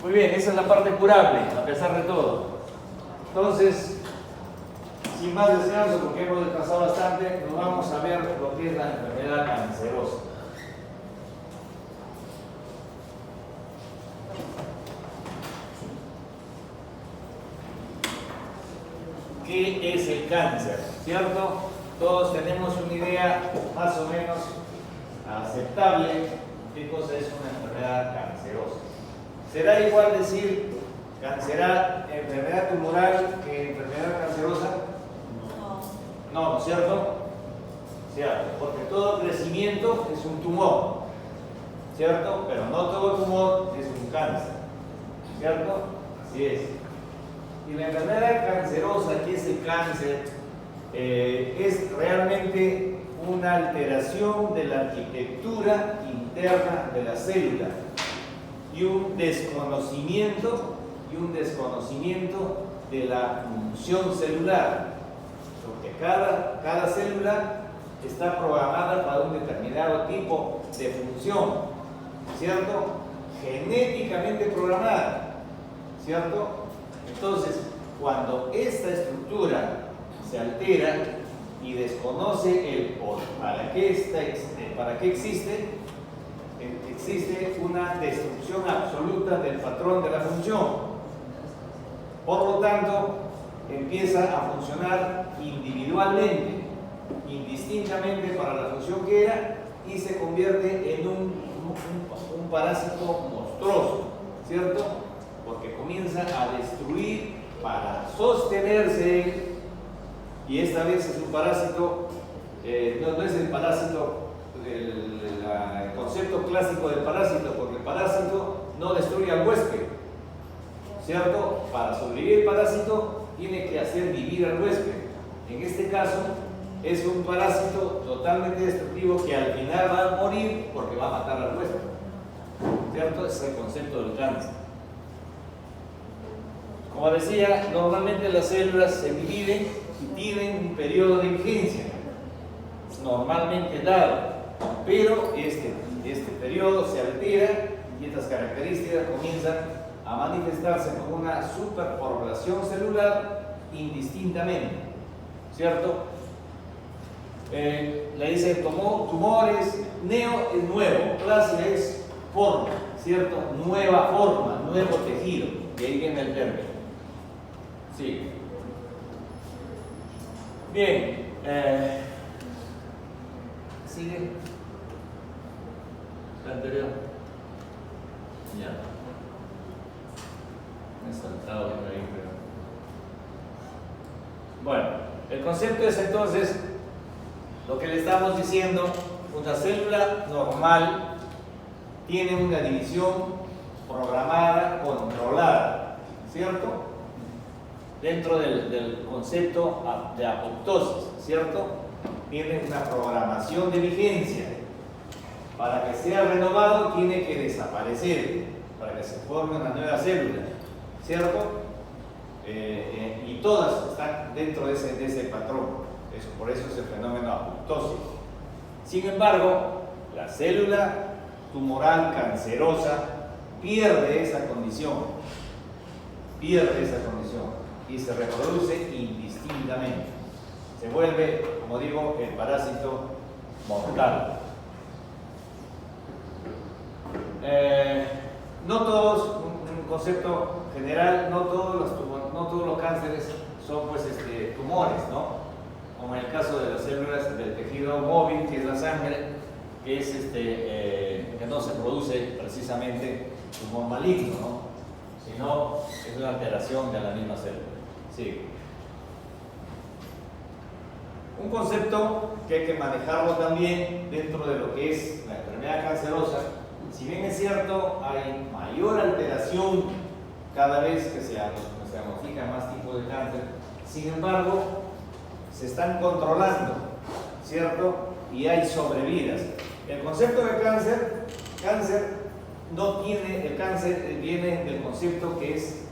Muy bien, esa es la parte curable, a pesar de todo. Entonces, sin más descanso, porque hemos descansado bastante, nos vamos a ver lo que es la enfermedad cancerosa. ¿Qué es el cáncer? ¿Cierto? Todos tenemos una idea más o menos aceptable de qué cosa es una enfermedad cancerosa. ¿Será igual decir enfermedad tumoral que enfermedad cancerosa? No, ¿no es cierto? Cierto, porque todo crecimiento es un tumor, ¿cierto? Pero no todo tumor es un cáncer, ¿cierto? Así es. Y la enfermedad cancerosa, ¿qué es el cáncer? Es realmente una alteración de la arquitectura interna de la célula y un desconocimiento de la función celular, porque cada célula está programada para un determinado tipo de función, ¿cierto? Genéticamente programada, ¿cierto? Entonces, cuando esta estructura se altera y desconoce para qué existe, existe una destrucción absoluta del patrón de la función. Por lo tanto, empieza a funcionar individualmente, indistintamente para la función que era, y se convierte en un parásito monstruoso, ¿cierto? Porque comienza a destruir para sostenerse, y esta vez es un parásito, no es el parásito, el concepto clásico del parásito, porque el parásito no destruye al huésped, ¿cierto? Para sobrevivir el parásito tiene que hacer vivir al huésped. En este caso es un parásito totalmente destructivo que al final va a morir porque va a matar al huésped, ¿cierto? Ese es el concepto del cáncer. Como decía, normalmente las células se dividen y tienen un periodo de vigencia normalmente dado, pero este periodo se altera y estas características comienzan a manifestarse como una superpoblación celular indistintamente, ¿cierto? Le dice tumores, neo es nuevo, plasia es forma, ¿cierto? Nueva forma, nuevo tejido, de ahí viene el término. Sí. Bien, sigue la anterior. Ya. Me he saltado por ahí, pero... Bueno, el concepto es entonces lo que le estamos diciendo: una célula normal tiene una división programada, controlada, ¿cierto? Dentro del concepto de apoptosis, ¿cierto? Tiene una programación de vigencia. Para que sea renovado tiene que desaparecer, para que se forme una nueva célula, ¿cierto? Y todas están dentro de ese patrón. Por eso es el fenómeno apoptosis. Sin embargo, la célula tumoral cancerosa pierde esa condición y se reproduce indistintamente. Se vuelve, como digo, el parásito mortal. No todos, un concepto general, no todos los cánceres son tumores, ¿no? Como en el caso de las células del tejido móvil, que es la sangre, que es que no se produce precisamente tumor maligno, ¿no? Sino es una alteración de la misma célula. Sí. Un concepto que hay que manejarlo también dentro de lo que es la enfermedad cancerosa. Si bien es cierto, hay mayor alteración cada vez que se diagnostican más tipos de cáncer, sin embargo, se están controlando, ¿cierto? Y hay sobrevidas. El concepto de cáncer el cáncer viene del concepto que es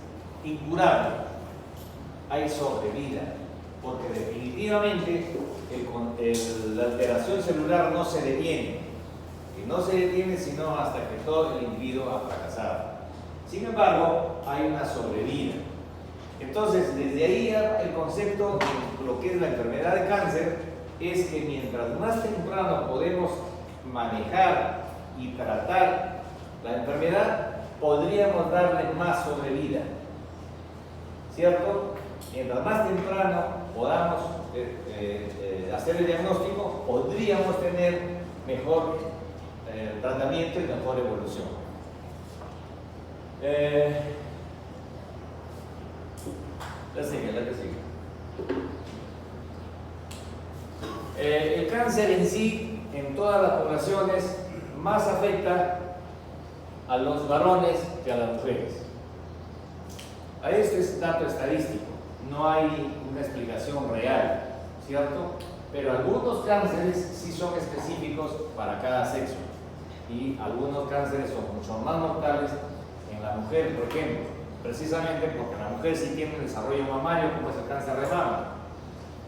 incurable. Hay sobrevida, porque definitivamente la alteración celular no se detiene. Y no se detiene sino hasta que todo el individuo ha fracasado, Sin embargo, hay una sobrevida. Entonces, desde ahí el concepto de lo que es la enfermedad de cáncer es que mientras más temprano podemos manejar y tratar la enfermedad, podríamos darle más sobrevida, ¿cierto? Mientras más temprano podamos hacer el diagnóstico, podríamos tener mejor tratamiento y mejor evolución. La que sigue. El cáncer en sí, en todas las poblaciones, más afecta a los varones que a las mujeres. A esto es dato estadístico, no hay una explicación real, ¿cierto? Pero algunos cánceres sí son específicos para cada sexo y algunos cánceres son mucho más mortales en la mujer, por ejemplo, precisamente porque la mujer sí tiene un desarrollo mamario como es el cáncer de mama.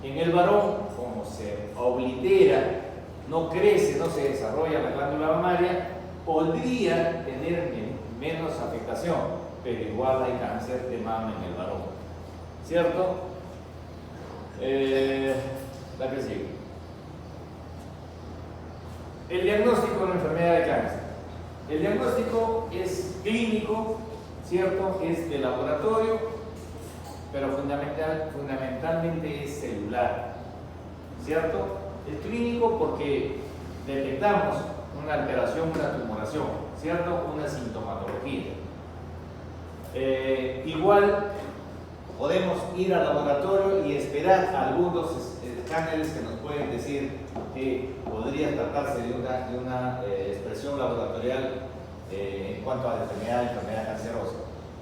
En el varón, como se oblitera, no crece, no se desarrolla la glándula mamaria, podría tener menos afectación, pero igual hay cáncer de mama en el varón, ¿cierto? La que sigue. El diagnóstico de la enfermedad de cáncer. El diagnóstico es clínico, ¿cierto? Es de laboratorio, pero fundamentalmente es celular, ¿cierto? Es clínico porque detectamos una alteración, una tumoración, ¿cierto? Una sintomatología. Igual podemos ir al laboratorio y esperar algunos escáneres que nos pueden decir que podría tratarse de una expresión laboratorial en cuanto a la enfermedad cancerosa.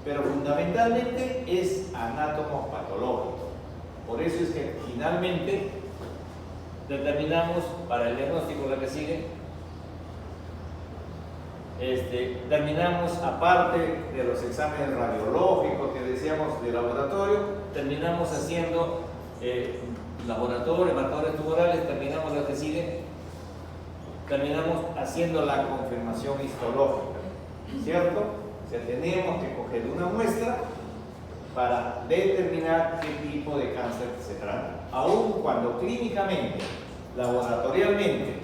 Pero fundamentalmente es anatomopatológico. Por eso es que finalmente determinamos para el diagnóstico, la que sigue, terminamos, aparte de los exámenes radiológicos que decíamos de laboratorio, terminamos haciendo laboratorio, marcadores tumorales, terminamos lo que sigue, terminamos haciendo la confirmación histológica, ¿cierto? O sea, tenemos que coger una muestra para determinar qué tipo de cáncer se trata. Aun cuando clínicamente, laboratorialmente,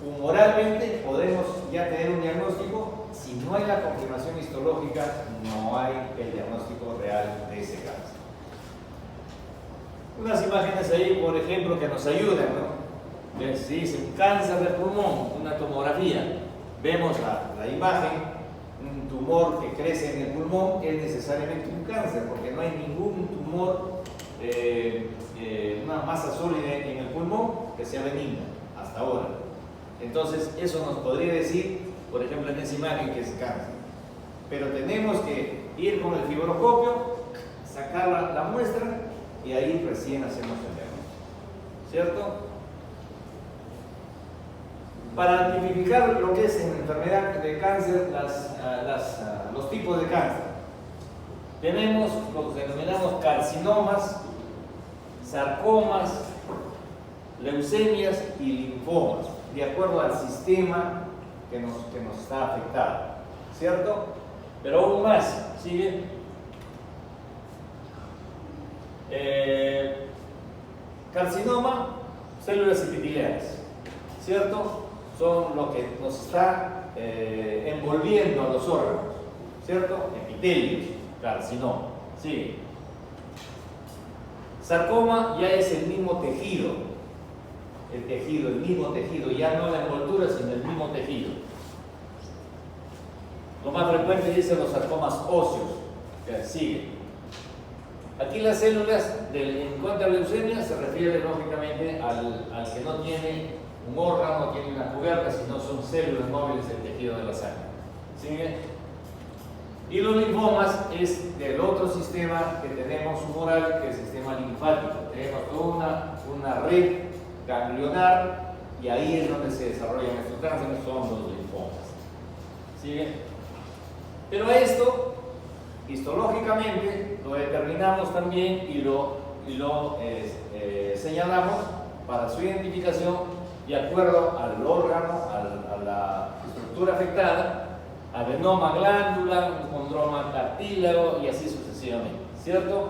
humoralmente podemos ya tener un diagnóstico, si no hay la confirmación histológica, no hay el diagnóstico real de ese cáncer. Unas imágenes ahí, por ejemplo, que nos ayudan, ¿no? Se dice un cáncer de pulmón, una tomografía. Vemos la imagen, un tumor que crece en el pulmón es necesariamente un cáncer, porque no hay ningún tumor, una masa sólida en el pulmón que sea benigna hasta ahora. Entonces, eso nos podría decir, por ejemplo, en esa imagen que es cáncer. Pero tenemos que ir con el fibroscopio, sacar la muestra y ahí recién hacemos el diagnóstico, ¿cierto? Para tipificar lo que es en enfermedad de cáncer, los tipos de cáncer, tenemos lo que denominamos carcinomas, sarcomas, leucemias y linfomas, de acuerdo al sistema que nos está afectado, ¿cierto? Pero aún más, ¿sigue? Carcinoma, células epiteliales, ¿cierto? Son lo que nos está envolviendo a los órganos, ¿cierto? Epitelios, carcinoma, ¿sigue? Sarcoma ya es el mismo tejido, el mismo tejido, ya no la envoltura, sino el mismo tejido. Lo más frecuente dicen los sarcomas óseos, que sigue. Aquí las células en cuanto a leucemia se refiere lógicamente al que no tiene un órgano, no tiene una cubierta, sino son células móviles del tejido de la sangre. ¿Sigue? Y los linfomas es del otro sistema que tenemos humoral, que es el sistema linfático. Tenemos toda una red ganglionar y ahí es donde se desarrollan estos cánceres, son los linfomas. ¿Sigue? Pero esto, histológicamente, lo determinamos también y lo señalamos para su identificación de acuerdo al órgano, a la estructura afectada, adenoma, glándula, un condroma, cartílago y así sucesivamente, ¿cierto?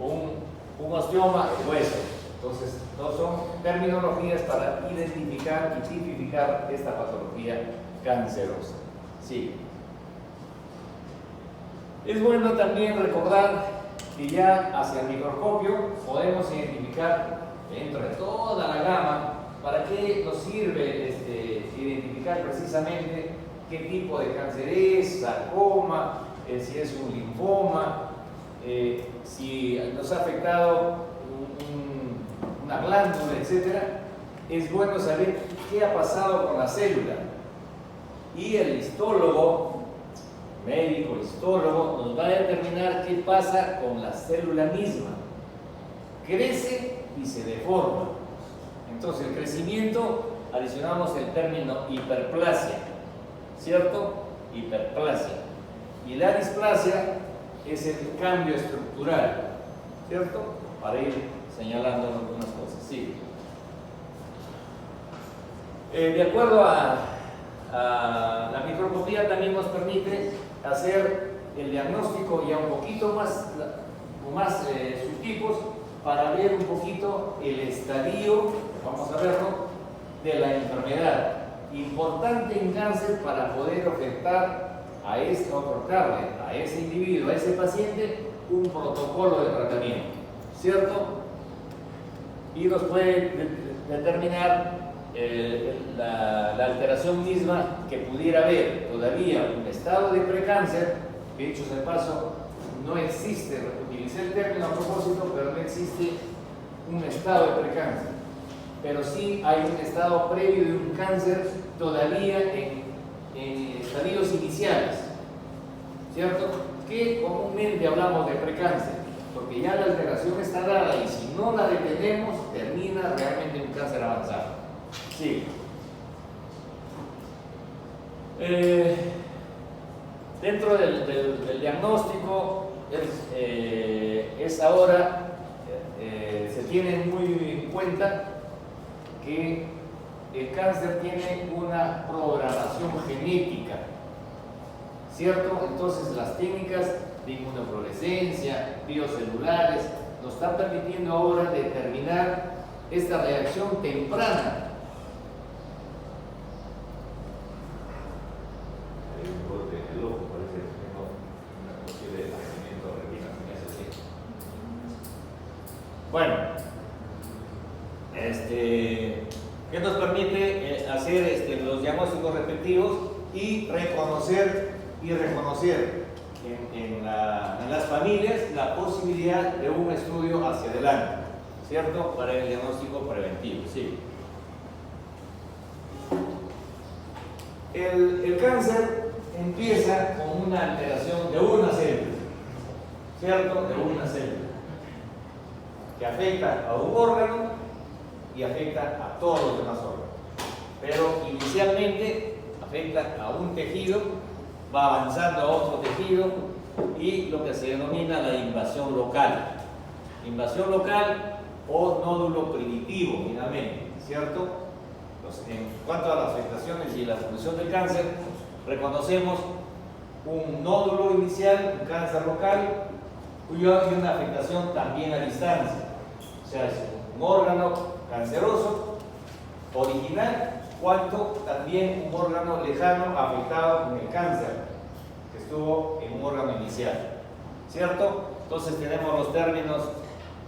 Un osteoma, el hueso. Entonces, no son terminologías para identificar y tipificar esta patología cancerosa. Sí. Es bueno también recordar que ya hacia el microscopio podemos identificar dentro de toda la gama para qué nos sirve identificar precisamente qué tipo de cáncer es, sarcoma, si es un linfoma, si nos ha afectado una glándula, etc. Es bueno saber qué ha pasado con la célula. Y el histólogo, médico, histólogo, nos va a determinar qué pasa con la célula misma. Crece y se deforma. Entonces, el crecimiento, adicionamos el término hiperplasia, ¿cierto? Hiperplasia. Y la displasia es el cambio estructural, ¿cierto? Para ir señalando algunas cosas. Sí. De acuerdo a la microscopía, también nos permite hacer el diagnóstico ya un poquito más subtipos para ver un poquito el estadio, vamos a verlo, de la enfermedad. Importante en cáncer para poder otorgarle a ese individuo, a ese paciente, un protocolo de tratamiento, ¿cierto? Y nos puede determinar la alteración misma que pudiera haber todavía un estado de precáncer, que dicho sea de paso, no existe, utilicé el término a propósito, pero no existe un estado de precáncer, pero sí hay un estado previo de un cáncer todavía en estadios iniciales, ¿cierto? Que comúnmente hablamos de precáncer, porque ya la alteración está dada y si no la detenemos, termina realmente en un cáncer avanzado. Sí. Dentro del diagnóstico es ahora, se tiene muy en cuenta que el cáncer tiene una programación genética, ¿cierto? Entonces las técnicas de inmunofluorescencia, biocelulares, nos están permitiendo ahora determinar esta reacción temprana. Bueno, que nos permite hacer los diagnósticos respectivos y reconocer en las familias la posibilidad de un estudio hacia adelante, ¿cierto? Para el diagnóstico preventivo, sí. El cáncer empieza con una alteración de una célula, ¿cierto? De una célula que afecta a un órgano y afecta a todos los demás órganos. Pero inicialmente afecta a un tejido, va avanzando a otro tejido y lo que se denomina la invasión local. Invasión local o nódulo primitivo, finalmente, ¿cierto? Entonces, en cuanto a las afectaciones y la evolución del cáncer, reconocemos un nódulo inicial, un cáncer local, y una afectación también a distancia. O sea, es un órgano canceroso original, cuanto también un órgano lejano afectado con el cáncer que estuvo en un órgano inicial, ¿cierto? Entonces tenemos los términos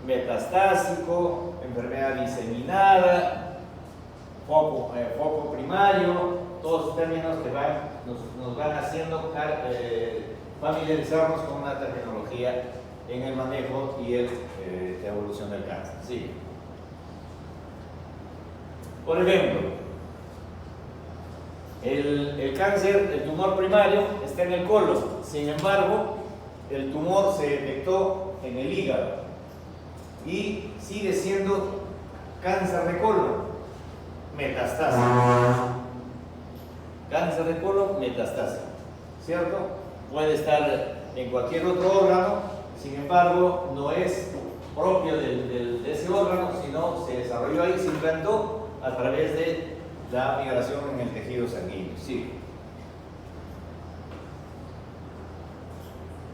metastásico, enfermedad diseminada, foco primario, todos los términos que nos van haciendo familiarizarnos con una terminología en el manejo y la evolución del cáncer. Sí. Por ejemplo, el cáncer, el tumor primario está en el colon, sin embargo, el tumor se detectó en el hígado y sigue siendo cáncer de colon, metastásico. Cáncer de colon metastásico, ¿cierto? Puede estar en cualquier otro órgano, sin embargo, no es propio de ese órgano, sino se desarrolló ahí, se implantó a través de la migración en el tejido sanguíneo. Sí.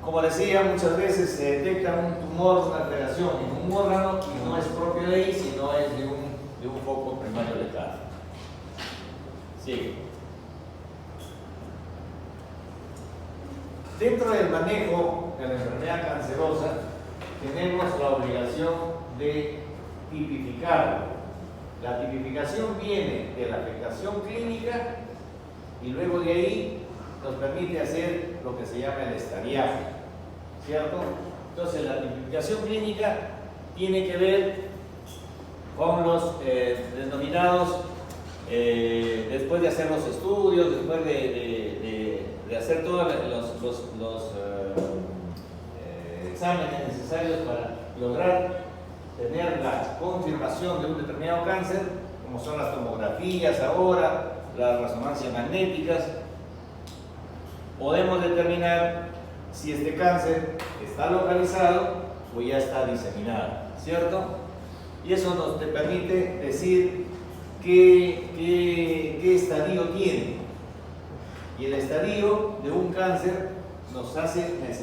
como decía, muchas veces se detecta un tumor, una alteración en un órgano y no es propio de ahí, sino es de un foco primario letal. Sí. Dentro del manejo de la enfermedad cancerosa, tenemos la obligación de tipificarlo. La tipificación viene de la afectación clínica y luego de ahí nos permite hacer lo que se llama el estadiaje, ¿cierto? Entonces la tipificación clínica tiene que ver con los denominados, después de hacer los estudios, después de hacer todos los exámenes necesarios para lograr tener la confirmación de un determinado cáncer, como son las tomografías ahora, las resonancias magnéticas, podemos determinar si este cáncer está localizado o ya está diseminado, ¿cierto? Y eso nos permite decir qué estadio tiene. Y el estadio de un cáncer nos hace es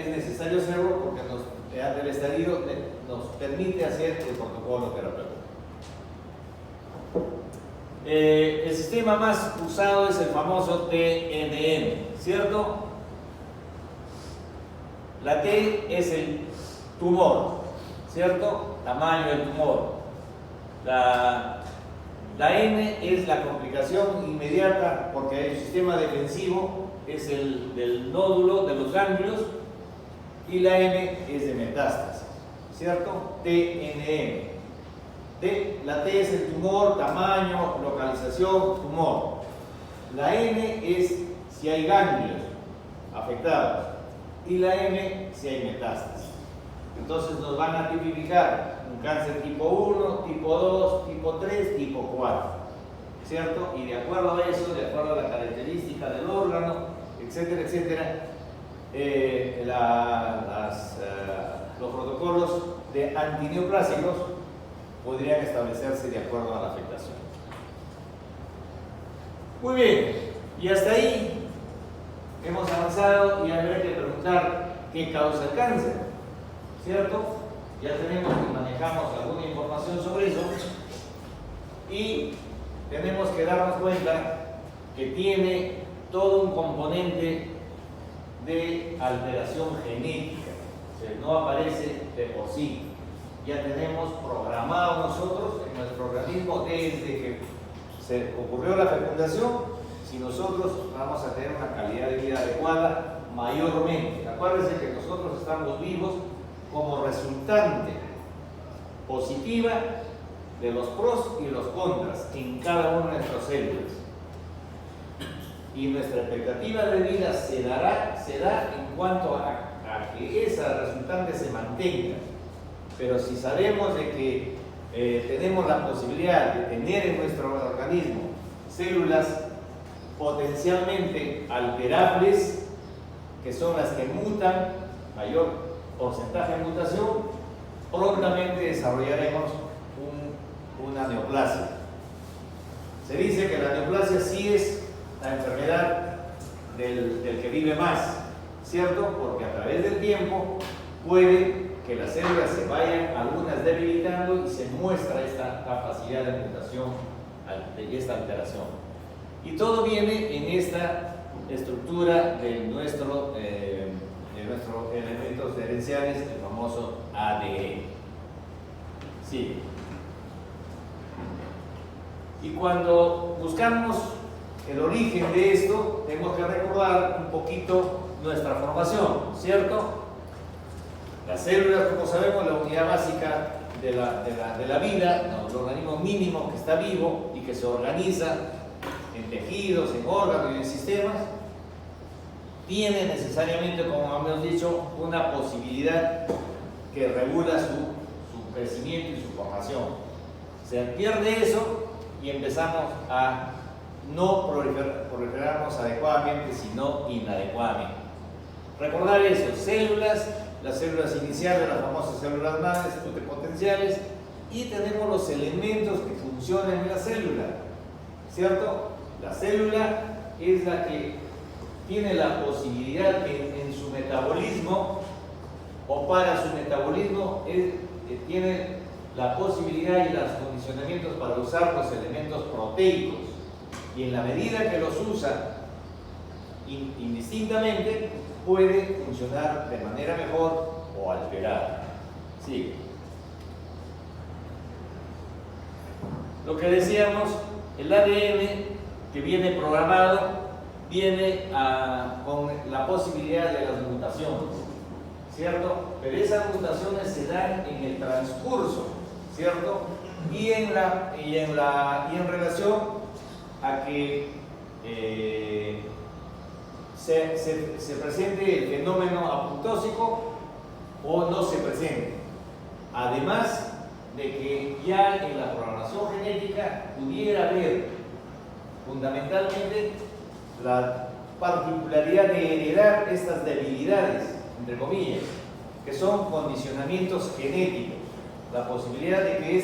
necesario hacerlo porque el estadio nos permite hacer el protocolo terapéutico. El sistema más usado es el famoso TNM, ¿cierto? La T es el tumor, ¿cierto? Tamaño del tumor. La N es la complicación inmediata porque el sistema defensivo es el del nódulo de los ganglios y la M es de metástasis, ¿cierto? TNM. La T es el tumor, tamaño, localización, tumor. La N es si hay ganglios afectados y la M si hay metástasis. Entonces nos van a tipificar un cáncer tipo 1, tipo 2, tipo 3, tipo 4, ¿cierto? Y de acuerdo a eso, de acuerdo a la característica del órgano, etcétera, etcétera, los protocolos de antineoplásicos podrían establecerse de acuerdo a la afectación. Muy bien, y hasta ahí hemos avanzado y habría que preguntar qué causa el cáncer, ¿cierto? Ya tenemos y manejamos alguna información sobre eso y tenemos que darnos cuenta que tiene todo un componente de alteración genética, o sea, no aparece de por sí. Ya tenemos programado nosotros en nuestro organismo desde que se ocurrió la fecundación, si nosotros vamos a tener una calidad de vida adecuada mayormente. Acuérdense que nosotros estamos vivos como resultante positiva de los pros y los contras en cada una de nuestras células. Y nuestra expectativa de vida se da en cuanto a que esa resultante se mantenga. Pero si sabemos de que tenemos la posibilidad de tener en nuestro organismo células potencialmente alterables, que son las que mutan, mayor porcentaje de mutación, prontamente desarrollaremos una neoplasia. Se dice que la neoplasia sí es la enfermedad del que vive más, ¿cierto? Porque a través del tiempo puede que las células se vayan algunas debilitando y se muestra esta capacidad de mutación y esta alteración. Y todo viene en esta estructura de nuestros elementos herenciales, el famoso ADN. Sí. Y cuando buscamos el origen de esto, tenemos que recordar un poquito nuestra formación, ¿cierto? Las células, como sabemos, la unidad básica de la vida, el organismo mínimo que está vivo y que se organiza en tejidos, en órganos y en sistemas, tiene necesariamente, como hemos dicho, una posibilidad que regula su crecimiento y su formación. Se pierde eso y empezamos a no proliferarnos adecuadamente, sino inadecuadamente. Recordar eso, las células iniciales, las famosas células madres, pluripotenciales, y tenemos los elementos que funcionan en la célula, ¿cierto? La célula es la que tiene la posibilidad en su metabolismo metabolismo o para su metabolismo tiene la posibilidad y los condicionamientos para usar los elementos proteicos, y en la medida que los usa indistintamente puede funcionar de manera mejor o alterada. Sí. Lo que decíamos, el ADN que viene programado viene con la posibilidad de las mutaciones, ¿cierto? Pero esas mutaciones se dan en el transcurso, ¿cierto? Y en relación a que se presente el fenómeno apoptósico o no se presente. Además de que ya en la programación genética pudiera haber fundamentalmente la particularidad de heredar estas debilidades, entre comillas, que son condicionamientos genéticos. La posibilidad de que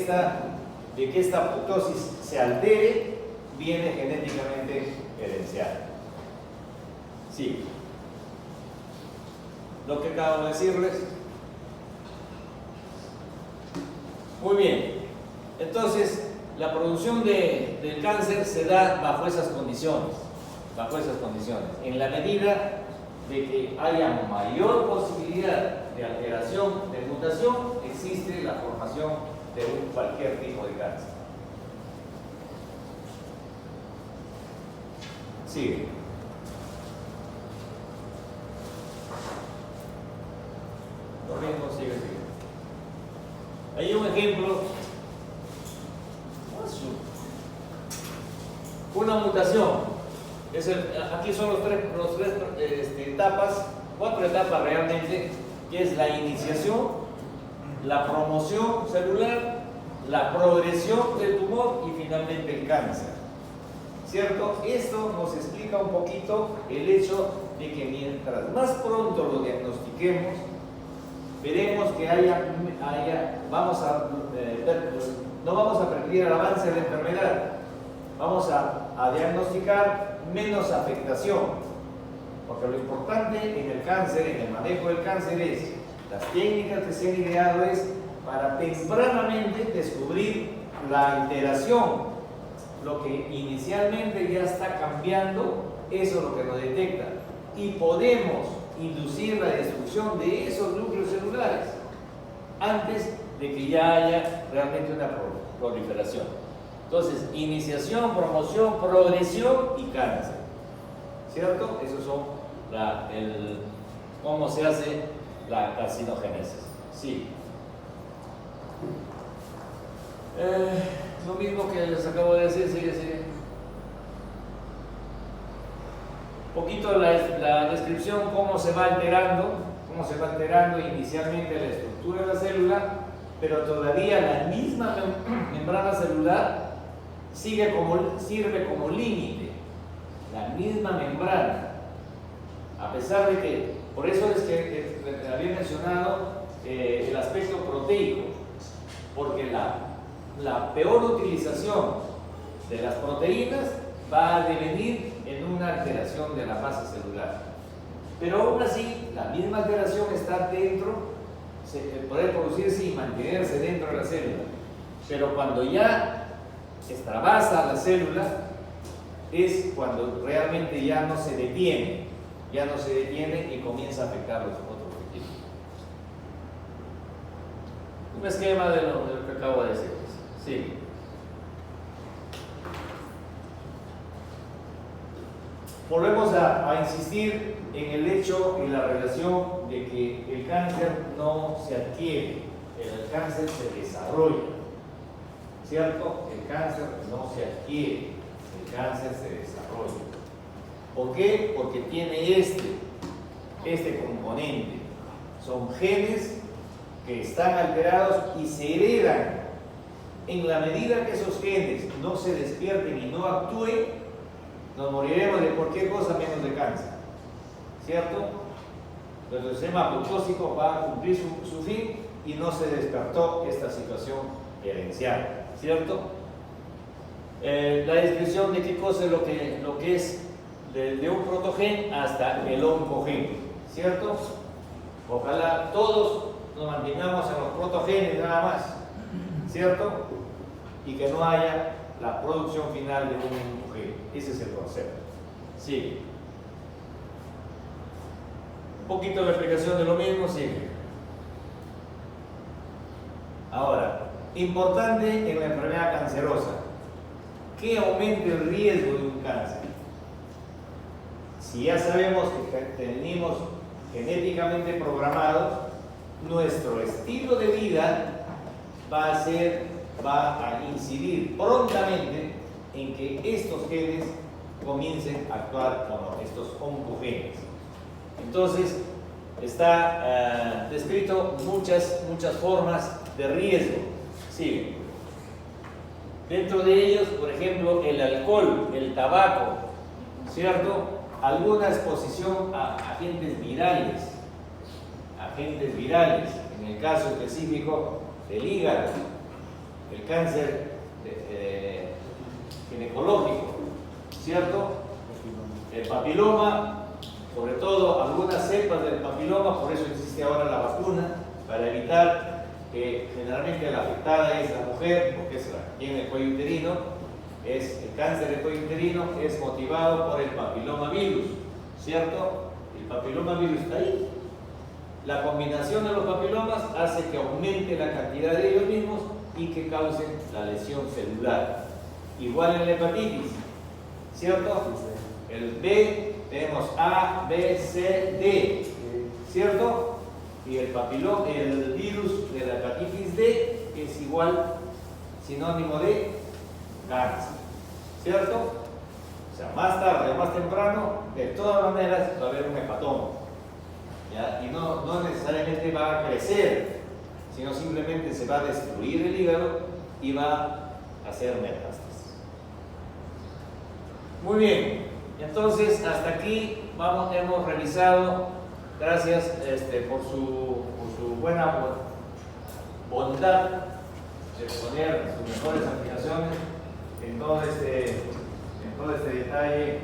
esta apoptosis se altere viene genéticamente herenciada. Sí. Lo que acabo de decirles. Muy bien. Entonces, la producción del cáncer se da bajo esas condiciones. En la medida de que haya mayor posibilidad de alteración, de mutación, existe la formación de cualquier tipo de cáncer. Sigue. Lo mismo, sigue. Hay un ejemplo. Una mutación. Aquí son los tres etapas, 4 etapas realmente, que es la iniciación, la promoción celular, la progresión del tumor y finalmente el cáncer. ¿Cierto? Esto nos explica un poquito el hecho de que mientras más pronto lo diagnostiquemos, veremos que no vamos a perder el avance de la enfermedad, vamos a diagnosticar menos afectación, porque lo importante en el cáncer, en el manejo del cáncer, es las técnicas que se han ideado es para tempranamente descubrir la alteración, lo que inicialmente ya está cambiando, eso es lo que nos detecta, y podemos inducir la destrucción de esos núcleos celulares antes de que ya haya realmente una proliferación. Entonces, iniciación, promoción, progresión y cáncer, ¿cierto? Esos son cómo se hace la carcinogénesis. Sí. Lo mismo que les acabo de decir, sigue. Un poquito la descripción, cómo se va alterando inicialmente la estructura de la célula, pero todavía la misma membrana celular sirve como límite, la misma membrana, a pesar de que, por eso es que había mencionado el aspecto proteico, porque la peor utilización de las proteínas va a devenir en una alteración de la masa celular. Pero aún así, la misma alteración está dentro, puede producirse y mantenerse dentro de la célula. Pero cuando ya extravasa la célula, es cuando realmente ya no se detiene y comienza a afectar los otros tejidos. Un esquema de lo que acabo de decir. Sí. Volvemos a insistir en el hecho y la relación de que el cáncer no se adquiere, el cáncer se desarrolla, ¿cierto? El cáncer no se adquiere, el cáncer se desarrolla. ¿Por qué? Porque tiene este componente. Son genes que están alterados y se heredan. En la medida que esos genes no se despierten y no actúen, nos moriremos de cualquier cosa menos de cáncer, ¿cierto? Nuestro sistema apoptósico va a cumplir su fin y no se despertó esta situación herencial, ¿cierto? La descripción de qué cosa es lo que es de un protogen hasta el oncogen, ¿cierto? Ojalá todos nos mantengamos en los protogenes nada más, ¿cierto? Y que no haya la producción final de un mujer. Ese es el concepto. Sigue. Un poquito de explicación de lo mismo, sigue. Ahora, importante en la enfermedad cancerosa, ¿qué aumenta el riesgo de un cáncer? Si ya sabemos que tenemos genéticamente programados, nuestro estilo de vida va a incidir prontamente en que estos genes comiencen a actuar como estos oncogenes. Entonces, está descrito muchas formas de riesgo. Sigue. Dentro de ellos, por ejemplo, el alcohol, el tabaco, ¿cierto? Alguna exposición a agentes virales, en el caso específico del hígado, el cáncer ginecológico, ¿cierto? El papiloma, sobre todo algunas cepas del papiloma, por eso existe ahora la vacuna, para evitar que generalmente la afectada es la mujer, porque es la que tiene el cuello uterino. El cáncer de cuello uterino es motivado por el papilomavirus, ¿cierto? El papilomavirus está ahí. La combinación de los papilomas hace que aumente la cantidad de ellos mismos y que causen la lesión celular. Igual en la hepatitis, ¿cierto? El B, tenemos A, B, C, D, ¿cierto? Y el virus de la hepatitis D es igual, sinónimo de cáncer, ¿cierto? O sea, más tarde o más temprano, de todas maneras va a haber un hepatoma, ¿ya? Y no necesariamente va a crecer, sino simplemente se va a destruir el hígado y va a hacer metástasis. Muy bien, entonces hasta aquí hemos revisado, gracias por su buena bondad de poner sus mejores aplicaciones en todo este detalle